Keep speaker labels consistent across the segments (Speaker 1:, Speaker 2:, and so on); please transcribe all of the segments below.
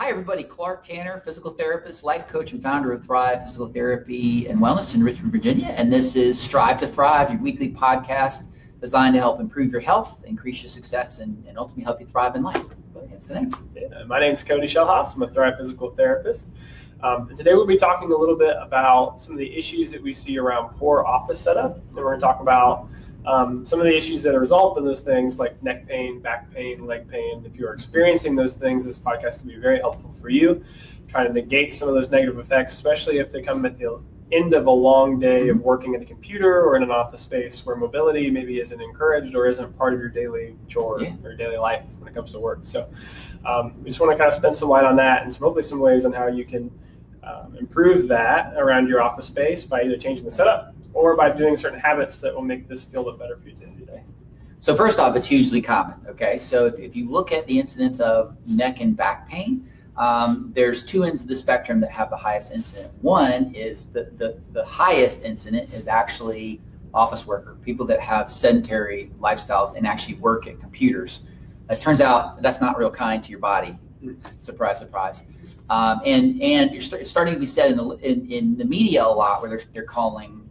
Speaker 1: Hi, everybody. Clark Tanner, physical therapist, life coach, and founder of Thrive Physical Therapy and Wellness in Richmond, Virginia. And this is Strive to Thrive, your weekly podcast designed to help improve your health, increase your success, and ultimately help you thrive in life. What's the name?
Speaker 2: My name is Cody Shellhouse. I'm a Thrive Physical Therapist. Today we'll be talking a little bit about some of the issues that we see around poor office setup. And we're going to talk about some of the issues that are result in those things like neck pain, back pain, leg pain. If you're experiencing those things, this podcast can be very helpful for you, trying to negate some of those negative effects, especially if they come at the end of a long day of working at a computer or in an office space where mobility maybe isn't encouraged or isn't part of your daily chore or daily life when it comes to work. So we just want to kind of spend some light on that and hopefully some ways on how you can improve that around your office space by either changing the setup or by doing certain habits that will make this feel a bit better for you today.
Speaker 1: So first off, it's hugely common, okay? So if you look at the incidence of neck and back pain, there's two ends of the spectrum that have the highest incident. One is the highest incident is actually office worker, people that have sedentary lifestyles and actually work at computers. It turns out that's not real kind to your body. Surprise, surprise. And you're starting to be said in the media a lot where they're calling.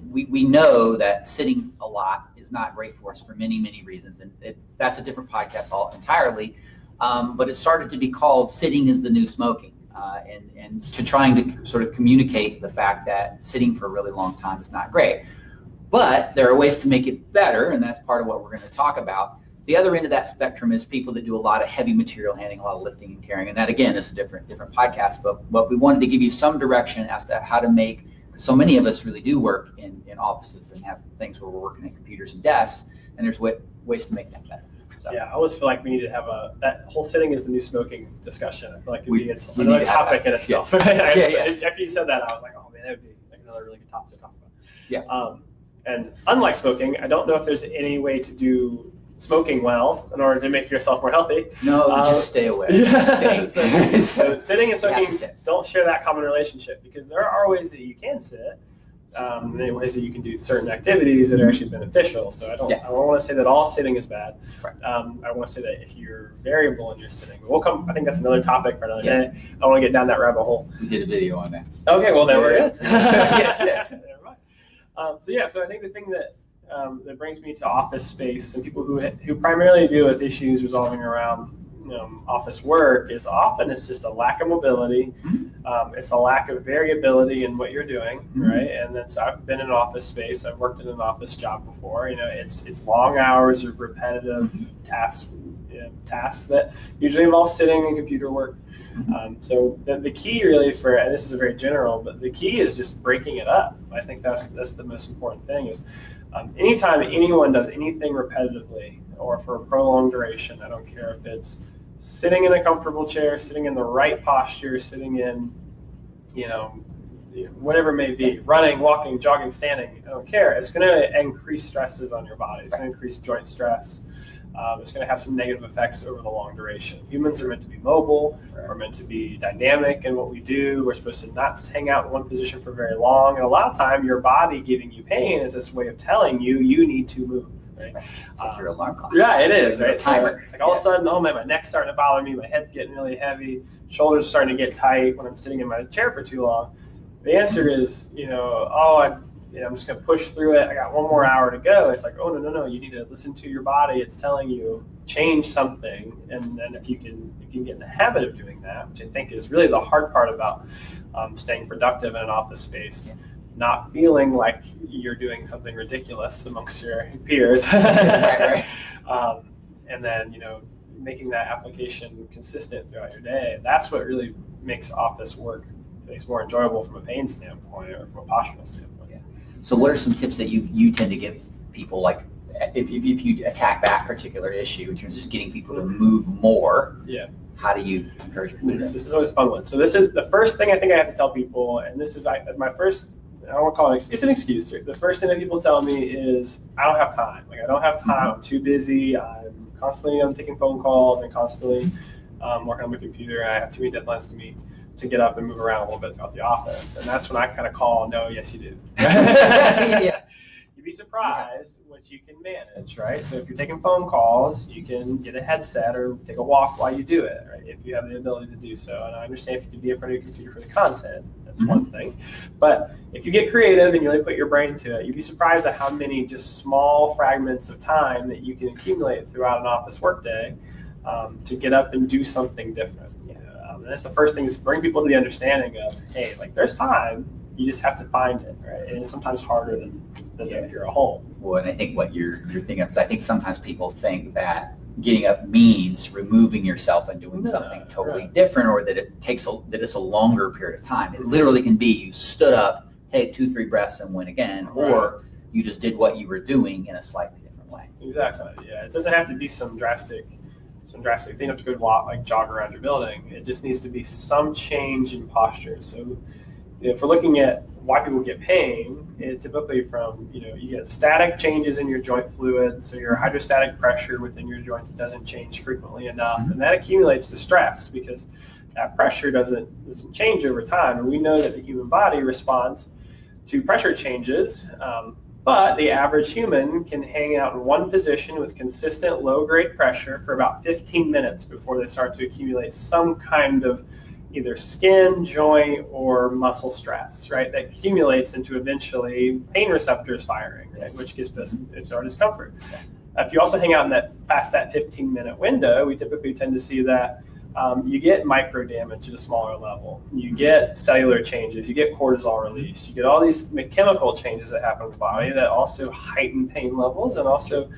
Speaker 1: We know that sitting a lot is not great for us for many, many reasons, and that's a different podcast entirely. But it started to be called "Sitting is the New Smoking," and to trying to sort of communicate the fact that sitting for a really long time is not great. But there are ways to make it better, and that's part of what we're going to talk about. The other end of that spectrum is people that do a lot of heavy material handling, a lot of lifting and carrying, and that again is a different podcast. But we wanted to give you some direction as to how to make. So many of us really do work in offices and have things where we're working at computers and desks, and there's ways to make that better. So.
Speaker 2: Yeah, I always feel like we need to have that whole sitting is the new smoking discussion. I feel like it's another topic in itself.
Speaker 1: Yes.
Speaker 2: After you said that, I was like, oh man, that would be like another really good topic to talk about.
Speaker 1: Yeah.
Speaker 2: And unlike smoking, I don't know if there's any way to do smoking well in order to make yourself more healthy.
Speaker 1: No, just stay away.
Speaker 2: So sitting and smoking don't share that common relationship because there are ways that you can sit. Many ways that you can do certain activities that are actually beneficial. So I don't want to say that all sitting is bad. Right. I want to say that if you're variable in your sitting, I think that's another topic for another day. I don't want to get down that rabbit hole.
Speaker 1: We did a video on that.
Speaker 2: Okay, well then we're good.
Speaker 1: Yes.
Speaker 2: Never mind. So I think the thing that brings me to office space and people who primarily deal with issues resolving around office work is often it's just a lack of mobility. It's a lack of variability in what you're doing, right? And then so I've been in an office space. I've worked in an office job before. It's long hours of repetitive tasks that usually involve sitting and computer work. So the key really and this is very general, but the key is just breaking it up. I think that's the most important thing is anytime anyone does anything repetitively or for a prolonged duration, I don't care if it's sitting in a comfortable chair, sitting in the right posture, sitting in, whatever it may be, running, walking, jogging, standing, I don't care. It's going to increase stresses on your body. It's going to increase joint stress. It's going to have some negative effects over the long duration. Humans are meant to be mobile. We're meant to be dynamic in what we do. We're supposed to not hang out in one position for very long. And a lot of time, your body giving you pain is this way of telling you need to move. Right?
Speaker 1: It's like your alarm clock.
Speaker 2: Yeah, it is. Right?
Speaker 1: Timer.
Speaker 2: It's like all of a sudden, oh man, my neck's starting to bother me. My head's getting really heavy. Shoulders are starting to get tight when I'm sitting in my chair for too long. The answer is, I'm just going to push through it. I got one more hour to go. It's like, oh, no. You need to listen to your body. It's telling you change something. And then if you can get in the habit of doing that, which I think is really the hard part about staying productive in an office space, not feeling like you're doing something ridiculous amongst your peers.
Speaker 1: Right.
Speaker 2: And then, making that application consistent throughout your day. That's what really makes office work more enjoyable from a pain standpoint or from a postural standpoint.
Speaker 1: So what are some tips that you tend to give people, like if you attack that particular issue in terms of just getting people to move more? How do you encourage people to do that?
Speaker 2: This is always a fun one. So this is the first thing I think I have to tell people, and this is my first, I won't call it, it's an excuse. The first thing that people tell me is, I don't have time. Like I don't have time, I'm too busy, I'm constantly taking phone calls and constantly working on my computer, I have too many deadlines to meet to get up and move around a little bit throughout the office. And that's when I kind of call, no, yes you do. you'd be surprised what you can manage, right? So if you're taking phone calls, you can get a headset or take a walk while you do it, right? If you have the ability to do so. And I understand if you can be in front of your computer for the content, that's one thing. But if you get creative and you really put your brain to it, you'd be surprised at how many just small fragments of time that you can accumulate throughout an office workday to get up and do something different. And that's the first thing, is bring people to the understanding of, hey, like there's time, you just have to find it, right? And it's sometimes harder than if you're at home.
Speaker 1: Well, and I think what you're thinking of is, I think sometimes people think that getting up means removing yourself and doing something totally different, or that it's a longer period of time. It literally can be you stood up, take 2-3 breaths and went again, or you just did what you were doing in a slightly different way.
Speaker 2: Exactly. Yeah. It doesn't have to be some drastic thing. You don't have to go walk, like jog around your building. It just needs to be some change in posture. So if we're looking at why people get pain, it's typically from, you get static changes in your joint fluid, so your hydrostatic pressure within your joints doesn't change frequently enough, and that accumulates to stress because that pressure doesn't change over time. And we know that the human body responds to pressure changes, but the average human can hang out in one position with consistent low-grade pressure for about 15 minutes before they start to accumulate some kind of either skin, joint, or muscle stress, right? That accumulates into eventually pain receptors firing, right? Which gives us our discomfort. If you also hang out in past that 15-minute window, we typically tend to see that you get micro damage at a smaller level. You get cellular changes. You get cortisol release. You get all these chemical changes that happen in the body that also heighten pain levels and also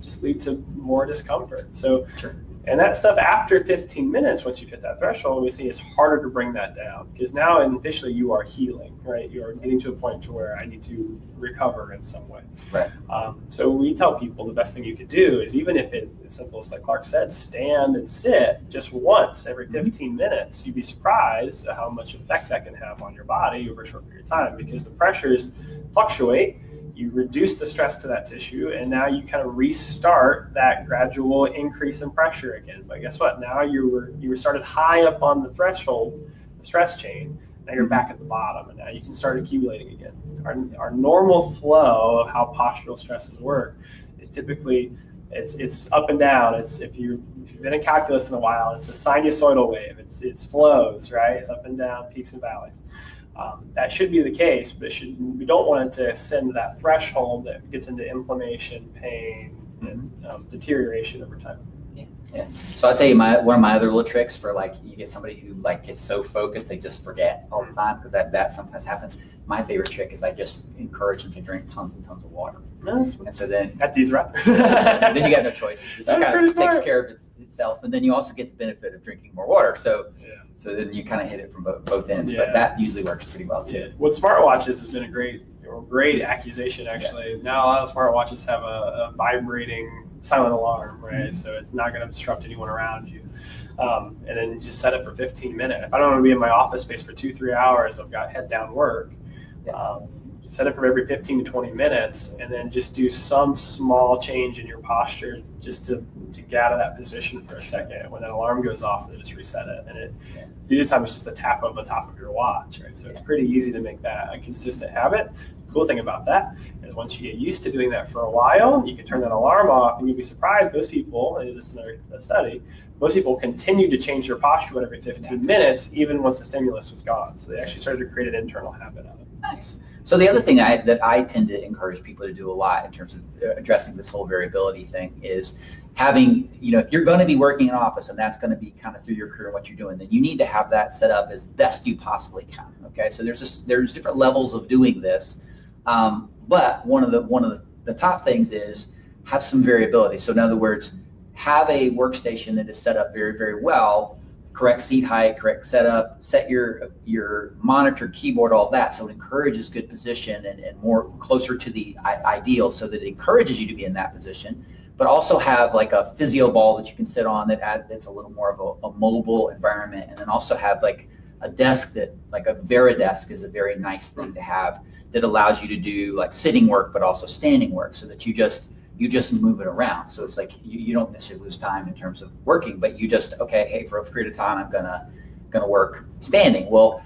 Speaker 2: just lead to more discomfort. So. And that stuff after 15 minutes, once you hit that threshold, we see it's harder to bring that down because now officially you are healing, right? You are getting to a point to where I need to recover in some way.
Speaker 1: Right.
Speaker 2: So we tell people the best thing you could do is, even if it's as simple as, like Clark said, stand and sit just once every 15 minutes, you'd be surprised at how much effect that can have on your body over a short period of time, because the pressures fluctuate. You reduce the stress to that tissue, and now you kind of restart that gradual increase in pressure again. But guess what? Now you were started high up on the threshold, the stress chain. Now you're back at the bottom, and now you can start accumulating again. Our normal flow of how postural stresses work is typically it's up and down. If you've been in calculus in a while, it's a sinusoidal wave. It's flows, right? It's up and down, peaks and valleys. That should be the case, but we don't want it to ascend to that threshold that gets into inflammation, pain, and deterioration over time.
Speaker 1: Yeah. So I'll tell you one of my other little tricks for, like, you get somebody who gets so focused they just forget all the time, because that sometimes happens. My favorite trick is I just encourage them to drink tons and tons of water.
Speaker 2: Nice.
Speaker 1: And so then
Speaker 2: at these reps,
Speaker 1: then you got no choice. It just kind of takes care of itself, and then you also get the benefit of drinking more water. So then you kind of hit it from both ends. But that usually works pretty well too.
Speaker 2: Yeah. With smartwatches has been a great accusation, actually. Yeah. Now a lot of smartwatches have a vibrating silent alarm, right? So it's not going to disrupt anyone around you. And then you just set it for 15 minutes. If I don't want to be in my office space for 2-3 hours, I've got head down work. Set it for every 15 to 20 minutes, and then just do some small change in your posture just to get out of that position for a second. When that alarm goes off, then just reset it. And usually time it's just the tap of the top of your watch, right? So it's pretty easy to make that a consistent habit. The cool thing about that is once you get used to doing that for a while, you can turn that alarm off, and you'd be surprised. Most people, and this is a study, most people continue to change their posture every 15 minutes, even once the stimulus was gone. So they actually started to create an internal habit of it.
Speaker 1: Nice. So the other thing that I tend to encourage people to do a lot in terms of addressing this whole variability thing is having, if you're going to be working in an office and that's going to be kind of through your career what you're doing, then you need to have that set up as best you possibly can. Okay, so there's different levels of doing this, but one of the top things is have some variability. So in other words, have a workstation that is set up very, very well. Correct seat height, correct setup, set your monitor, keyboard, all that, so it encourages good position and more closer to the ideal, so that it encourages you to be in that position. But also have like a physio ball that you can sit on that's a little more of a mobile environment, and then also have like a desk that, like a Veridesk is a very nice thing to have, that allows you to do like sitting work but also standing work, so that you just move it around. So it's like you don't necessarily lose time in terms of working, but you just, okay, hey, for a period of time I'm gonna work standing. Well,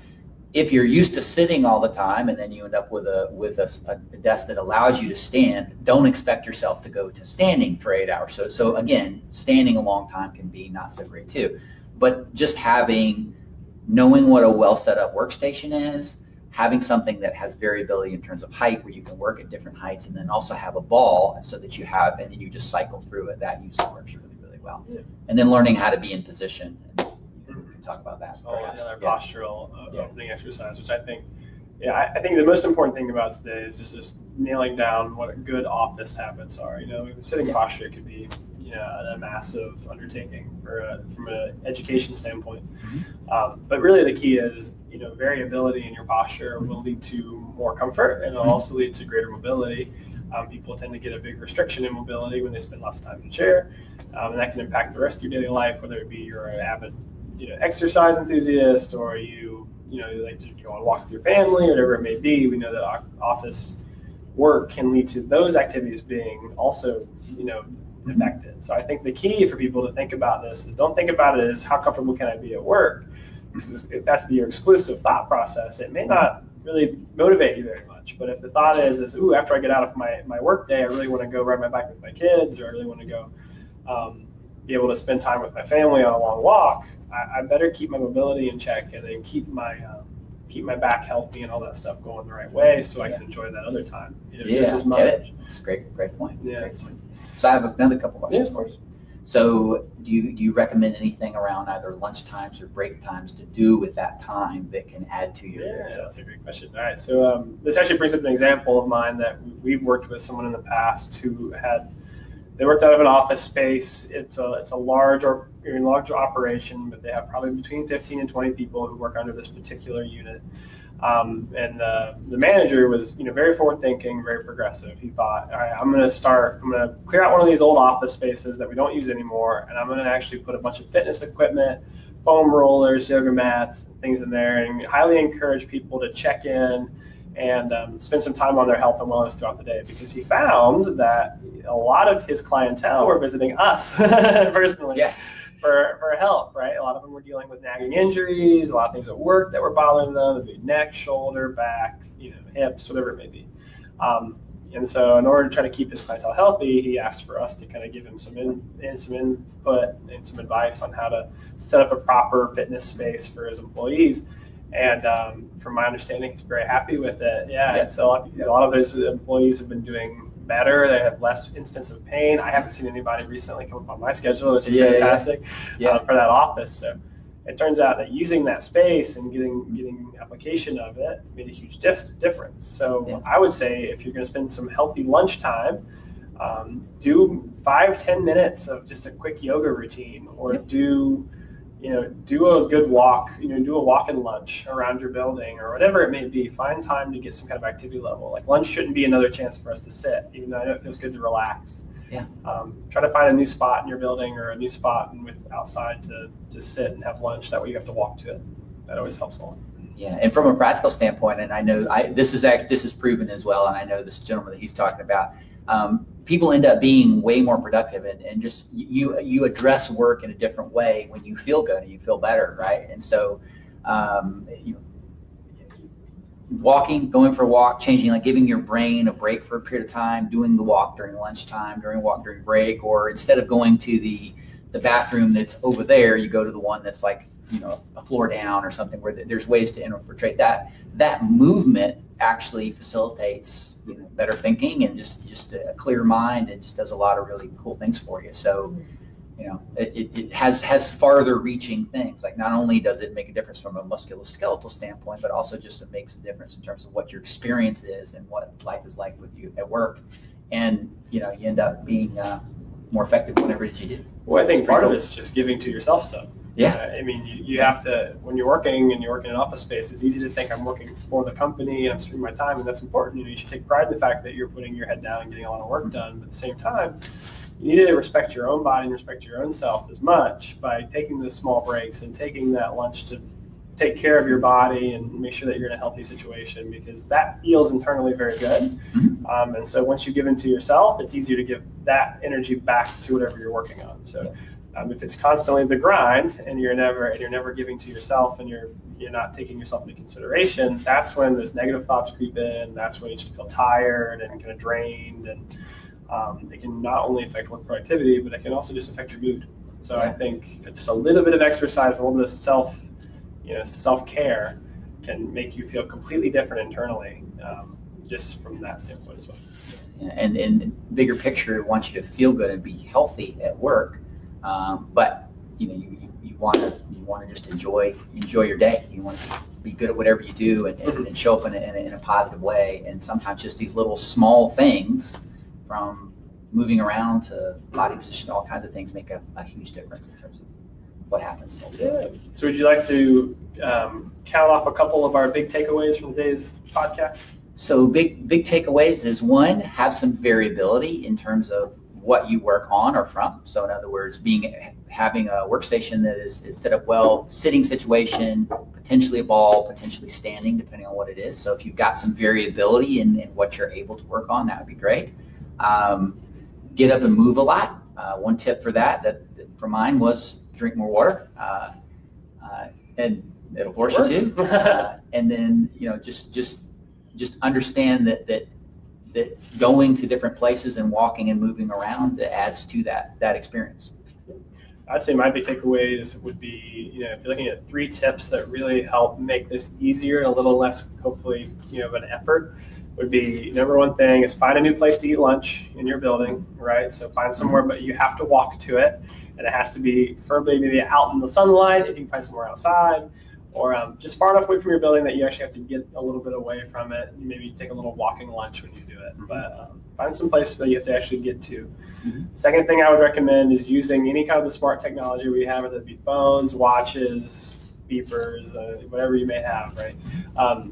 Speaker 1: if you're used to sitting all the time and then you end up with a desk that allows you to stand, don't expect yourself to go to standing for 8 hours. So again, standing a long time can be not so great too. But just knowing what a well set up workstation is, having something that has variability in terms of height where you can work at different heights, and then also have a ball so that and then you just cycle through it. That usually works really, really well. Yeah. And then learning how to be in position. And we can talk about that.
Speaker 2: So another postural opening exercise, which I think, I think the most important thing about today is just nailing down what good office habits are. The sitting posture could be, a massive undertaking from an education standpoint. But really the key is, variability in your posture will lead to more comfort, and it'll also lead to greater mobility. People tend to get a big restriction in mobility when they spend lots of time in a chair, and that can impact the rest of your daily life, whether it be you're an avid exercise enthusiast, or you like to go on walks with your family, or whatever it may be. We know that office work can lead to those activities being also affected. So I think the key for people to think about this is, don't think about it as how comfortable can I be at work, because if that's your exclusive thought process, it may not really motivate you very much. But if the thought is ooh, after I get out of my work day, I really want to go ride my bike with my kids, or I really want to go be able to spend time with my family on a long walk, I better keep my mobility in check, and then keep my back healthy and all that stuff going the right way, so I can enjoy that other time just as much.
Speaker 1: It's a great point.
Speaker 2: Yeah.
Speaker 1: Great point. So I have another couple questions for you. So do you recommend anything around either lunch times or break times to do with that time that can add to your?
Speaker 2: Yeah, that's a great question. All right, so this actually brings up an example of mine that we've worked with someone in the past who they worked out of an office space. It's a large operation, but they have probably between 15 and 20 people who work under this particular unit. And the manager was, very forward-thinking, very progressive. He thought, all right, I'm going to clear out one of these old office spaces that we don't use anymore, and I'm going to actually put a bunch of fitness equipment, foam rollers, yoga mats, things in there, and highly encourage people to check in and spend some time on their health and wellness throughout the day, because he found that a lot of his clientele were visiting us personally.
Speaker 1: Yes.
Speaker 2: For help, right? A lot of them were dealing with nagging injuries, a lot of things at work that were bothering them. It'd be neck, shoulder, back, hips, whatever it may be. And so in order to try to keep his clientele healthy, he asked for us to kind of give him some input and some advice on how to set up a proper fitness space for his employees. And from my understanding, he's very happy with it. Yeah. So a lot of his employees have been doing better. They have less instance of pain. I haven't seen anybody recently come up on my schedule, which is fantastic for that office. So it turns out that using that space and getting application of it made a huge difference. So I would say, if you're going to spend some healthy lunchtime, do 5-10 minutes of just a quick yoga routine, or do a good walk, do a walk and lunch around your building, or whatever it may be. Find time to get some kind of activity level. Like, lunch shouldn't be another chance for us to sit, even though I know it feels good to relax.
Speaker 1: Yeah.
Speaker 2: Try to find a new spot in your building, or a new spot outside to sit and have lunch. That way you have to walk to it. That always helps a lot.
Speaker 1: Yeah, and from a practical standpoint, and I know this is proven as well, and I know this gentleman that he's talking about, people end up being way more productive, and just you address work in a different way when you feel good and you feel better, right? And so walking, going for a walk, changing, like giving your brain a break for a period of time, doing the walk during lunchtime, during break, or instead of going to the bathroom that's over there, you go to the one that's like a floor down or something, where there's ways to infiltrate that movement actually facilitates better thinking and just a clear mind, and just does a lot of really cool things for you. So it has farther reaching things. Like, not only does it make a difference from a musculoskeletal standpoint, but also just it makes a difference in terms of what your experience is and what life is like with you at work. And you end up being more effective whenever it is you do.
Speaker 2: Well, I think part of it's just giving to yourself some.
Speaker 1: Yeah.
Speaker 2: I mean, you have to, when you're working in an office space, it's easy to think I'm working for the company and I'm spending my time, and that's important. You should take pride in the fact that you're putting your head down and getting a lot of work done. But at the same time, you need to respect your own body and respect your own self as much by taking those small breaks and taking that lunch to take care of your body and make sure that you're in a healthy situation, because that feels internally very good. And so once you give into yourself, it's easier to give that energy back to whatever you're working on. So If it's constantly the grind and you're never giving to yourself and you're not taking yourself into consideration, that's when those negative thoughts creep in. That's when you feel tired and kind of drained, and it can not only affect work productivity, but it can also just affect your mood. So I think just a little bit of exercise, a little bit of self-care can make you feel completely different internally, just from that standpoint as well.
Speaker 1: And bigger picture wants you to feel good and be healthy at work, but you want to just enjoy your day. You want to be good at whatever you do and show up in a positive way. And sometimes just these little small things, from moving around to body position, all kinds of things, make a huge difference in terms of what happens.
Speaker 2: Yeah. So would you like to count off a couple of our big takeaways from today's podcast?
Speaker 1: So big takeaways is, one, have some variability in terms of what you work on or from. So in other words, having a workstation that is set up well, sitting situation, potentially a ball, potentially standing, depending on what it is. So if you've got some variability in what you're able to work on, that would be great. Get up and move a lot. One tip for that for mine was drink more water, and it'll force you to. And then just understand that going to different places and walking and moving around adds to that experience.
Speaker 2: I'd say my big takeaways would be, if you're looking at 3 tips that really help make this easier and a little less, hopefully, of an effort, would be, number one thing is find a new place to eat lunch in your building, right? So find somewhere, but you have to walk to it, and it has to be preferably maybe out in the sunlight if you can find somewhere outside, or just far enough away from your building that you actually have to get a little bit away from it. Maybe take a little walking lunch when you do it, but find some place that you have to actually get to. Mm-hmm. Second thing I would recommend is using any kind of the smart technology we have, whether it be phones, watches, beepers, whatever you may have, right?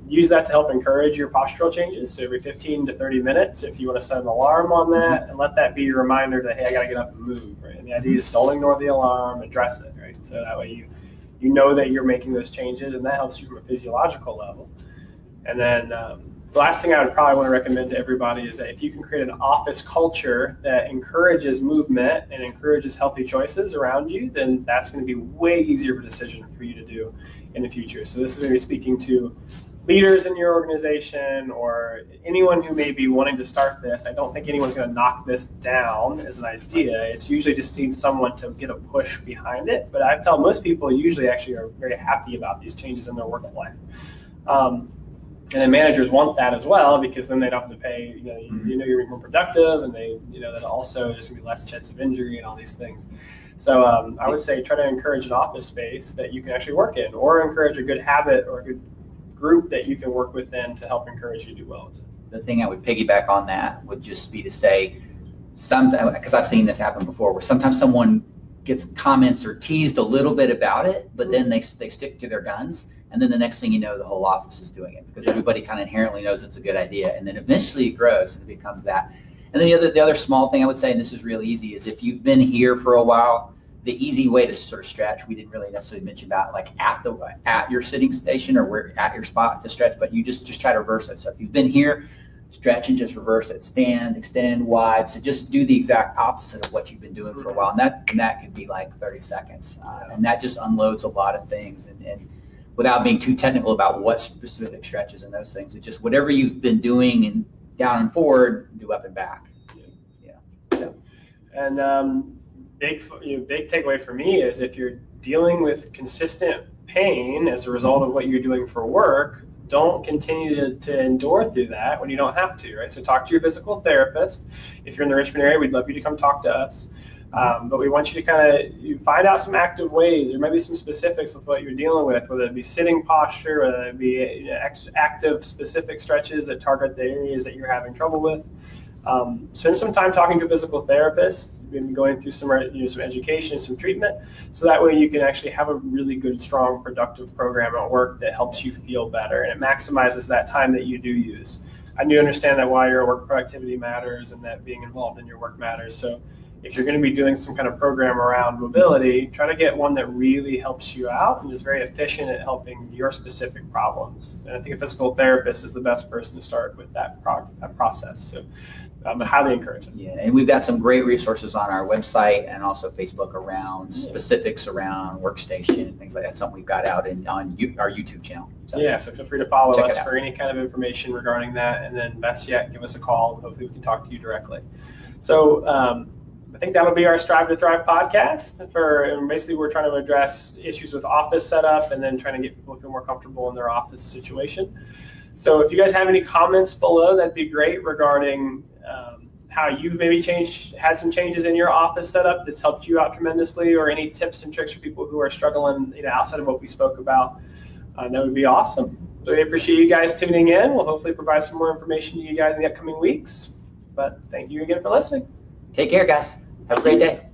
Speaker 2: Use that to help encourage your postural changes. So every 15 to 30 minutes, if you want to set an alarm on that, and let that be your reminder that, hey, I got to get up and move, right? And the idea is don't ignore the alarm, address it, right? So that way you know that you're making those changes, and that helps you from a physiological level. And then the last thing I would probably want to recommend to everybody is that if you can create an office culture that encourages movement and encourages healthy choices around you, then that's going to be way easier of a decision for you to do in the future. So this is going to be speaking to leaders in your organization or anyone who may be wanting to start this. I don't think anyone's going to knock this down as an idea. It's usually just needs someone to get a push behind it. But I tell most people usually actually are very happy about these changes in their work life. And then managers want that as well, because then they don't have to pay, you're more productive, and they, that also there's going to be less chance of injury and all these things. So I would say try to encourage an office space that you can actually work in, or encourage a good habit or a good group that you can work within to help encourage you to do well with it.
Speaker 1: The thing I would piggyback on that would just be to say, because I've seen this happen before, where sometimes someone gets comments or teased a little bit about it, but then they stick to their guns. And then the next thing you know, the whole office is doing it, because everybody kind of inherently knows it's a good idea. And then eventually it grows and it becomes that. And then the other small thing I would say, and this is real easy, is if you've been here for a while, the easy way to sort of stretch, we didn't really necessarily mention about like at your sitting station or at your spot to stretch, but you just try to reverse it. So if you've been here, stretch and just reverse it. Stand, extend, wide. So just do the exact opposite of what you've been doing for a while. And that could be like 30 seconds. And that just unloads a lot of things. And without being too technical about what specific stretches and those things, it's just whatever you've been doing and down and forward, do up and back.
Speaker 2: Yeah. And big takeaway for me is, if you're dealing with consistent pain as a result of what you're doing for work, don't continue to endure through that when you don't have to, right? So talk to your physical therapist. If you're in the Richmond area, we'd love you to come talk to us. But we want you to kind of find out some active ways, or maybe some specifics with what you're dealing with, whether it be sitting posture, whether it be active specific stretches that target the areas that you're having trouble with. Spend some time talking to a physical therapist, maybe going through some education, some treatment, so that way you can actually have a really good, strong, productive program at work that helps you feel better, and it maximizes that time that you do use. I do understand that while your work productivity matters and that being involved in your work matters. So if you're going to be doing some kind of program around mobility, try to get one that really helps you out and is very efficient at helping your specific problems. And I think a physical therapist is the best person to start with that process. So I highly encourage it.
Speaker 1: Yeah, and we've got some great resources on our website and also Facebook around specifics around Workstation and things like that. Something we've got out on our YouTube channel.
Speaker 2: So feel free to follow us for any kind of information regarding that. And then best yet, give us a call and hopefully we can talk to you directly. So I think that'll be our Strive to Thrive podcast. And basically, we're trying to address issues with office setup and then trying to get people to feel more comfortable in their office situation. So if you guys have any comments below, that'd be great regarding how you've maybe had some changes in your office setup that's helped you out tremendously, or any tips and tricks for people who are struggling, outside of what we spoke about. That would be awesome. So we appreciate you guys tuning in. We'll hopefully provide some more information to you guys in the upcoming weeks. But thank you again for listening.
Speaker 1: Take care, guys. Have a great day.